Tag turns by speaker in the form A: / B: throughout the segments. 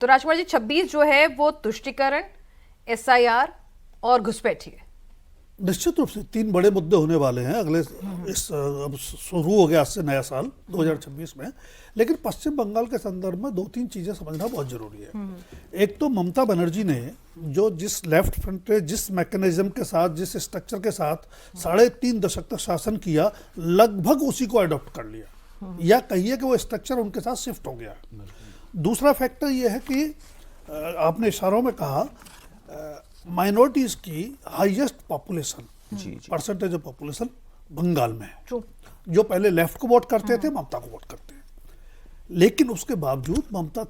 A: तो राजकुमार जी 26 जो है वो तुष्टीकरण, एसआईआर और घुसपैठी है।
B: निश्चित रूप से तीन बड़े मुद्दे होने वाले हैं अगले अब शुरू हो गया आज से नया साल 2026 में। लेकिन पश्चिम बंगाल के संदर्भ में दो तीन चीजें समझना बहुत जरूरी है। एक तो ममता बनर्जी ने जो जिस लेफ्ट फ्रंट पे जिस मैकेनिज्म के साथ जिस स्ट्रक्चर के साथ 3.5 दशक तक शासन किया, लगभग उसी को अडॉप्ट कर लिया, या कहिए कि वो स्ट्रक्चर उनके साथ शिफ्ट हो गया। दूसरा फैक्टर ये है कि आपने इशारों में कहा माइनॉरिटीज की highest population percentage of population Bengal में है। जो पहले लेफ्ट को वोट करते थे ममता को वोट करते हैं, लेकिन उसके बावजूद ममता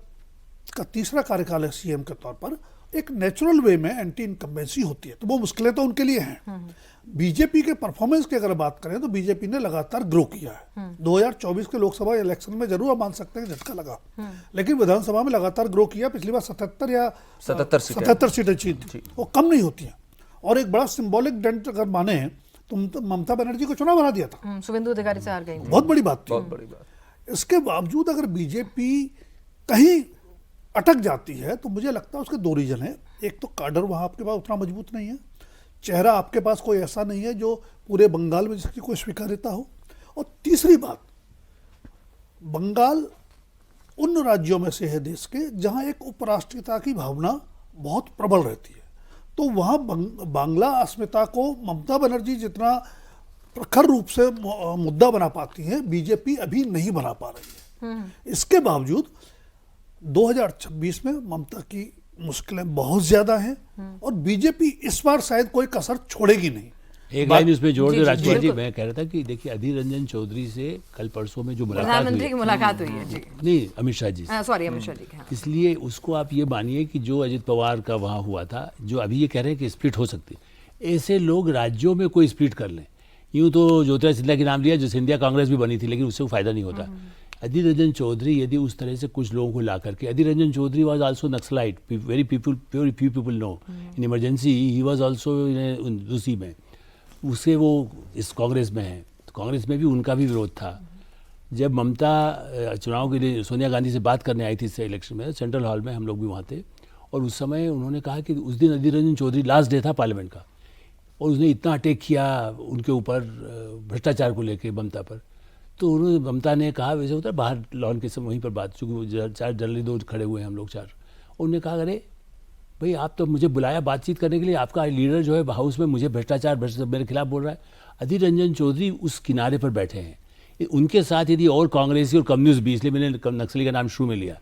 B: का तीसरा कार्यकाल है सीएम के तौर पर, एक नेचुरल वे में एंटी इनकम्बेंसी होती है, तो वो मुश्किलें तो उनके लिए हैं। बीजेपी के परफॉर्मेंस की अगर बात करें तो बीजेपी ने लगातार ग्रो किया है। 2024 के लोकसभा इलेक्शन में जरूर आप मान सकते हैं झटका लगा, लेकिन विधानसभा में लगातार ग्रो किया। पिछली बार 77 सीटें जीती, वो कम नहीं होती हैं। और एक बड़ा सिंबॉलिक डेंट अगर माने तो ममता बनर्जी को चुनाव बना दिया था,
A: शुभेंदु अधिकारी से हार गई,
B: बहुत बड़ी बात थी। इसके बावजूद अगर बीजेपी कहीं अटक जाती है तो मुझे लगता है उसके दो रीजन है। एक तो काडर वहां आपके पास उतना मजबूत नहीं है, चेहरा आपके पास कोई ऐसा नहीं है जो पूरे बंगाल में जिसकी कोई स्वीकार्यता हो। और तीसरी बात, बंगाल उन राज्यों में से है देश के जहां एक उपराष्ट्रीयता की भावना बहुत प्रबल रहती है। तो वहां बांग्ला अस्मिता को ममता बनर्जी जितना प्रखर रूप से मुद्दा बना पाती है, बीजेपी अभी नहीं बना पा रही है। इसके बावजूद 2026 में ममता की मुश्किलें बहुत ज्यादा हैं और बीजेपी इस बार शायद कोई कसर छोड़ेगी नहीं।
C: एक लाइन उसमें जोड़ दे राजकुमार जी, मैं कह रहा था कि देखिए अधीर रंजन चौधरी से कल परसों में जो
A: प्रधानमंत्री की मुलाकात हुई है जी,
C: नहीं अमित शाह जी,
A: सॉरी अमित शाह जी,
C: इसलिए उसको आप ये मानिए कि जो अजित पवार का वहाँ हुआ था, जो अभी ये कह रहे हैं कि स्प्लिट हो सकती है, ऐसे लोग राज्यों में कोई स्प्लिट कर लें। यूँ तो ज्योतिरादित्य सिंधिया के नाम लिया, जो सिंधिया कांग्रेस भी बनी थी, लेकिन उससे फायदा नहीं होता। अधीर रंजन चौधरी यदि उस तरह से कुछ लोगों को ला करके, Adhir Ranjan Chowdhury was also Naxalite, very few people know, in emergency he was also रूसी में, उसे वो इस कांग्रेस में है, तो कांग्रेस में भी उनका भी विरोध था। जब ममता चुनाव के लिए सोनिया गांधी से बात करने आई थी इससे इलेक्शन में, सेंट्रल हॉल में हम लोग भी वहाँ थे, और उस समय उन्होंने कहा कि उस दिन अधीर रंजन चौधरी लास्ट डे था पार्लियामेंट का, और उसने इतना अटैक किया उनके ऊपर भ्रष्टाचार को लेकर ममता पर। तो उन्होंने ममता ने कहा, वैसे होता है बाहर लॉन के समय वहीं पर बात, चूँकि 4 जनरली 2 खड़े हुए हैं हम लोग 4, उन्होंने कहा अरे भाई आप तो मुझे बुलाया बातचीत करने के लिए, आपका लीडर जो है हाउस में मुझे भ्रष्टाचार मेरे खिलाफ बोल रहा है। अधीर रंजन चौधरी उस किनारे पर बैठे हैं, उनके साथ यदि और कांग्रेसी और कम्युनिस्ट भी, इसलिए मैंने नक्सली का नाम शुरू में लिया,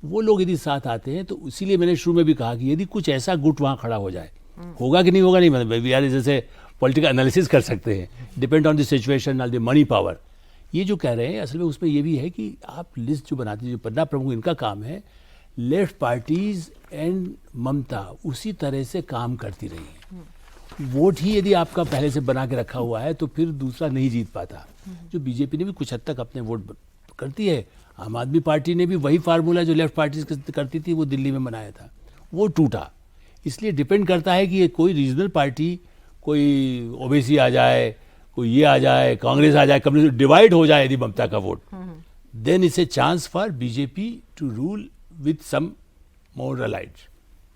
C: वो लोग यदि साथ आते हैं तो इसीलिए मैंने शुरू में भी कहा कि यदि कुछ ऐसा गुट वहाँ खड़ा हो जाए, होगा कि नहीं होगा नहीं, मतलब यार जैसे पॉलिटिकल एनालिसिस कर सकते हैं, depend on the situation on the money power. ये जो कह रहे हैं असल में उसमें ये भी है कि आप लिस्ट जो बनाते हैं, जो 15 प्रमुख, इनका काम है लेफ्ट पार्टीज एंड ममता उसी तरह से काम करती रही है। वोट ही यदि आपका पहले से बना के रखा हुआ है तो फिर दूसरा नहीं जीत पाता। जो बीजेपी ने भी कुछ हद तक अपने वोट करती है, आम आदमी पार्टी ने भी वही फार्मूला जो लेफ्ट पार्टीज करती थी वो दिल्ली में बनाया था, वो टूटा। इसलिए डिपेंड करता है कि कोई रीजनल पार्टी, कोई ओबीसी आ जाए, कोई ये आ जाए, कांग्रेस आ जाए, कम्युनिस्ट डिवाइड हो जाए यदि ममता का vote, then it's a chance for BJP to rule with some more allied.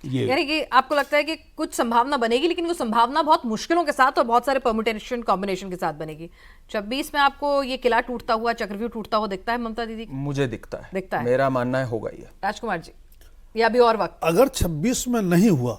C: ये
A: यानी कि आपको लगता है कि कुछ संभावना बनेगी, लेकिन वो संभावना बहुत मुश्किलों के साथ और बहुत सारे परम्यूटेशन कॉम्बिनेशन के साथ बनेगी। 26 में आपको ये किला टूटता हुआ, चक्रव्यूह टूटता हुआ दिखता है ममता दीदी?
D: मुझे दिखता है, मेरा मानना है होगा ये।
A: राजकुमार जी, या अभी और वक्त?
B: अगर 26 में नहीं हुआ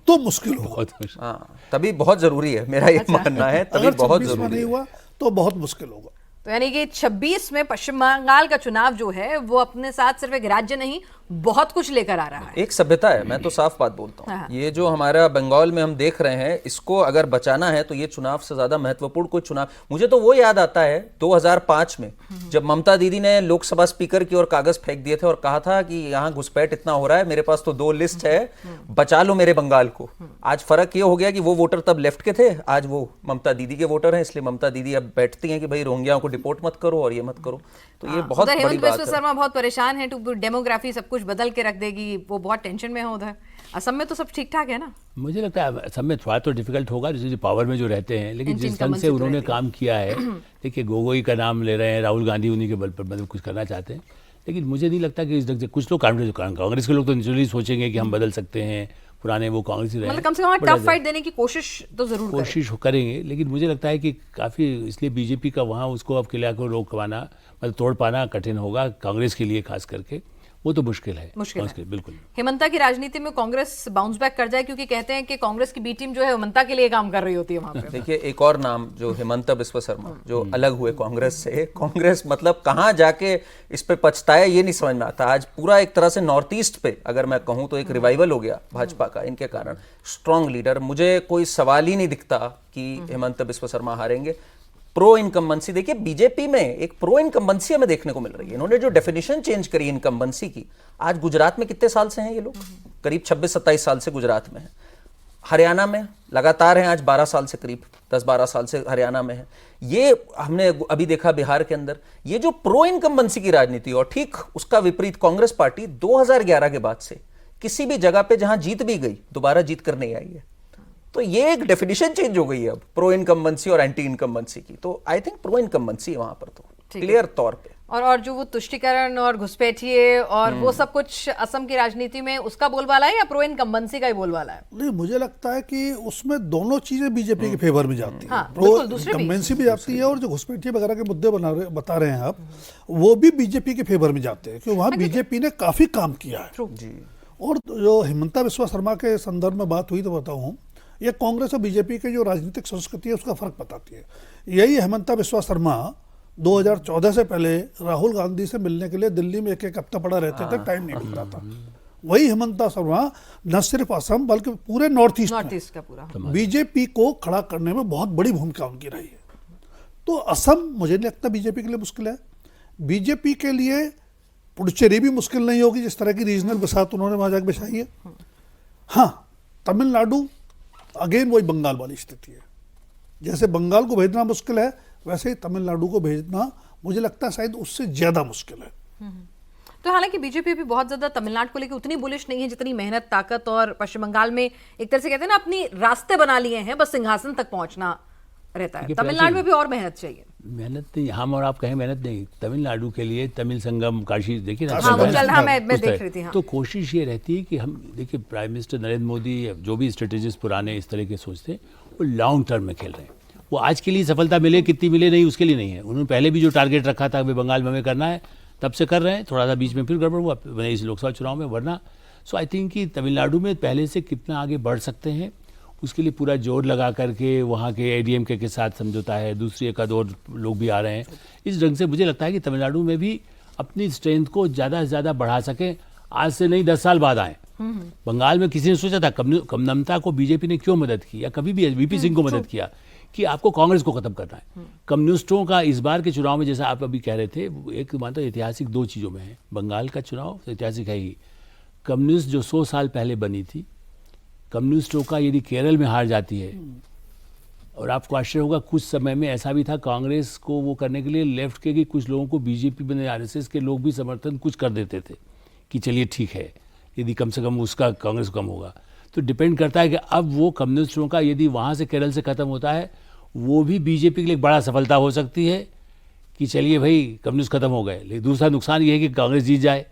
B: तो मुश्किल होगा।
D: हाँ, तभी बहुत जरूरी है, मेरा ये मानना है, तभी बहुत जरूरी
B: नहीं हुआ तो बहुत मुश्किल होगा।
A: तो यानी कि 26 में पश्चिम बंगाल का चुनाव जो है वो अपने साथ सिर्फ एक राज्य नहीं बहुत कुछ लेकर आ रहा है,
D: एक सभ्यता है। मैं तो साफ बात बोलता हूँ, ये जो हमारा बंगाल में हम देख रहे हैं, इसको अगर बचाना है तो ये चुनाव से ज्यादा महत्वपूर्ण कोई चुनाव। मुझे तो वो याद आता है 2005 में जब ममता दीदी ने लोकसभा स्पीकर की ओर कागज फेंक दिए थे और कहा था कि यहाँ घुसपैठ इतना हो रहा है, मेरे पास तो 2 लिस्ट है, बचा लो मेरे बंगाल को। आज फर्क ये हो गया कि वो वोटर तब लेफ्ट के थे, आज वो ममता दीदी के वोटर हैं, इसलिए ममता दीदी अब बैठती हैं कि भाई रोहिंग्याओं को डिपोर्ट मत करो और ये मत करो। तो ये बहुत बड़ी
A: हेमंत
D: बात
A: बिस्वा
D: है।
A: शर्मा बहुत परेशान है, डेमोग्राफी सब कुछ बदल के रख देगी, वो बहुत टेंशन में है उधर। असम में तो सब ठीक ठाक है ना?
C: मुझे लगता है असम में थोड़ा तो डिफिकल्ट होगा, जैसे पावर में जो रहते हैं, लेकिन जिस ढंग से उन्होंने काम किया है, देखिए गोगोई का नाम ले रहे हैं, राहुल गांधी उन्हीं के बल पर मतलब कुछ करना चाहते हैं। लेकिन मुझे नहीं लगता कि इस ढंग से कुछ लोग कांग्रेस के लोग तो नेचुरली सोचेंगे कि हम बदल सकते हैं, पुराने वो कांग्रेस ही रहे,
A: मतलब कम से कम टफ फाइट देने की कोशिश तो जरूर करें।
C: कोशिश करेंगे। लेकिन मुझे लगता है कि काफ़ी इसलिए बीजेपी का वहाँ उसको अब किला को रोक पाना, मतलब तोड़ पाना कठिन होगा कांग्रेस के लिए, खास करके वो तो मुश्किल है। बिल्कुल।
A: हेमंता की राजनीति में कांग्रेस बाउंस बैक कर जाए, क्योंकि कहते हैं कि कांग्रेस की बी टीम जो है हेमंता के लिए काम कर रही होती है वहां पे।
D: देखिए, एक और नाम जो हेमंता बिस्वा शर्मा, जो अलग हुए कांग्रेस से, कांग्रेस मतलब कहाँ जाके इस पे पछताए ये नहीं समझ में आता। आज पूरा एक तरह से नॉर्थ ईस्ट पे अगर मैं कहूँ तो एक रिवाइवल हो गया भाजपा का इनके कारण। स्ट्रॉन्ग लीडर, मुझे कोई सवाल ही नहीं दिखता कि हेमंता बिस्वा शर्मा हारेंगे। प्रो इनकम्बेंसी, देखिए बीजेपी में एक प्रो इनकम्बेंसी हमें देखने को मिल रही है। इन्होंने जो डेफिनेशन चेंज करी इनकम्बेंसी की, आज गुजरात में कितने साल से हैं ये लोग? करीब 26-27 साल से गुजरात में हैं। हरियाणा में लगातार हैं आज 12 साल से, करीब 10-12 साल से हरियाणा में है। ये हमने अभी देखा बिहार के अंदर। ये जो प्रो इनकम्बेंसी की राजनीति, और ठीक उसका विपरीत कांग्रेस पार्टी 2011 के बाद से किसी भी जगह पे जहां जीत भी गई दोबारा जीत कर नहीं आई है। तो ये एक डेफिनेशन चेंज हो गई है अब प्रो इनकम्बेंसी और एंटी इनकम्बेंसी की। तो आई थिंक प्रो इनकम्बेंसी है वहां पर तो क्लियर तौर पे।
A: और जो वो तुष्टीकरण और घुसपैठिए और वो सब कुछ असम की राजनीति में उसका बोलबाला है या प्रो इनकम्बेंसी का ही बोलबाला है?
B: नहीं, मुझे लगता है कि उसमें दोनों चीजें बीजेपी के फेवर में जाती है।
A: हाँ,
B: प्रो इनकम्बेंसी भी जाती है और जो घुसपैठिए वगैरह के मुद्दे बता रहे हैं आप, वो भी बीजेपी के फेवर में जाते हैं, क्योंकि वहाँ बीजेपी ने काफी काम किया है जी। और जो हेमंता बिस्वा शर्मा के संदर्भ में बात हुई तो बताऊं, ये कांग्रेस और बीजेपी के जो राजनीतिक संस्कृति है उसका फर्क बताती है। यही हेमंता बिस्वा शर्मा 2014 से पहले राहुल गांधी से मिलने के लिए दिल्ली में एक हफ्ता पड़ा रहते थे, टाइम नहीं मिलता था। वही हेमंता शर्मा न सिर्फ असम बल्कि पूरे नॉर्थ ईस्ट का पूरा बीजेपी को खड़ा करने में बहुत बड़ी भूमिका उनकी रही है। तो असम मुझे नहीं लगता बीजेपी के लिए मुश्किल है। बीजेपी के लिए पुडुचेरी भी मुश्किल नहीं होगी, जिस तरह की रीजनल बसात उन्होंने वहां जाकर बिछाई है। हाँ, तमिलनाडु अगेन वही बंगाल वाली स्थिति है। जैसे बंगाल को भेजना मुश्किल है, वैसे ही तमिलनाडु को भेजना मुझे लगता है शायद उससे ज्यादा मुश्किल है।
A: तो हालांकि बीजेपी भी बहुत ज्यादा तमिलनाडु को लेकर उतनी बुलिश नहीं है जितनी मेहनत, ताकत और पश्चिम बंगाल में एक तरह से कहते हैं ना अपनी रास्ते बना लिए हैं, बस सिंहासन तक पहुंचना रहता है। तमिलनाडु में भी और मेहनत चाहिए।
C: मेहनत नहीं, हम और आप कहें मेहनत नहीं, तमिलनाडु के लिए तमिल संगम काशी देखिए ना,
A: हाँ, वो चल रहा, मैं देख रही थी। हाँ।
C: तो कोशिश ये रहती है कि हम देखिए प्राइम मिनिस्टर नरेंद्र मोदी, जो भी स्ट्रेटेजिस्ट पुराने इस तरह के सोचते हैं, वो लॉन्ग टर्म में खेल रहे हैं। वो आज के लिए सफलता मिले कितनी मिले नहीं उसके लिए नहीं है। उन्होंने पहले भी जो टारगेट रखा था वे बंगाल में हमें करना है, तब से कर रहे हैं। थोड़ा सा बीच में फिर गड़बड़ हुआ इस लोकसभा चुनाव में, वरना सो आई थिंक कि तमिलनाडु में पहले से कितना आगे बढ़ सकते हैं उसके लिए पूरा जोर लगा करके वहाँ के एडीएमके के साथ समझौता है, दूसरी एक और लोग भी आ रहे हैं। इस ढंग से मुझे लगता है कि तमिलनाडु में भी अपनी स्ट्रेंथ को ज़्यादा से ज़्यादा बढ़ा सकें। आज से नहीं 10 साल बाद आए। बंगाल में किसी ने सोचा था कमनमता को बीजेपी ने क्यों मदद की, या कभी भी वीपी सिंह को मदद किया कि आपको कांग्रेस को खत्म करना है। कम्युनिस्टों का इस बार के चुनाव में, जैसा आप अभी कह रहे थे, एक मानता ऐतिहासिक 2 चीज़ों में है। बंगाल का चुनाव ऐतिहासिक है ही। कम्युनिस्ट जो 100 साल पहले बनी थी, कम्युनिस्टों का यदि केरल में हार जाती है, और आपको आश्चर्य होगा कुछ समय में ऐसा भी था कांग्रेस को वो करने के लिए लेफ्ट के कि कुछ लोगों को बीजेपी में आरएसएस के लोग भी समर्थन कुछ कर देते थे कि चलिए ठीक है, यदि कम से कम उसका कांग्रेस कम होगा। तो डिपेंड करता है कि अब वो कम्युनिस्टों का यदि वहाँ से केरल से ख़त्म होता है, वो भी बीजेपी के लिए एक बड़ा सफलता हो सकती है कि चलिए भाई कम्युनिस्ट खत्म हो गए। लेकिन दूसरा नुकसान ये है कि कांग्रेस जीत जाए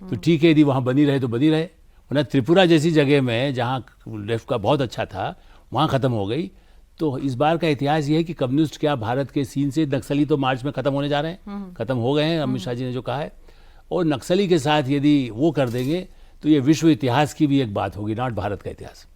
C: तो ठीक है, यदि वहाँ बनी रहे तो बनी रहे, वरना त्रिपुरा जैसी जगह में जहाँ लेफ्ट का बहुत अच्छा था वहाँ ख़त्म हो गई। तो इस बार का इतिहास ये है कि कम्युनिस्ट क्या भारत के सीन से, नक्सली तो मार्च में ख़त्म होने जा रहे हैं, ख़त्म हो गए हैं, अमित शाह जी ने जो कहा है, और नक्सली के साथ यदि वो कर देंगे तो ये विश्व इतिहास की भी एक बात होगी, नॉट भारत का इतिहास।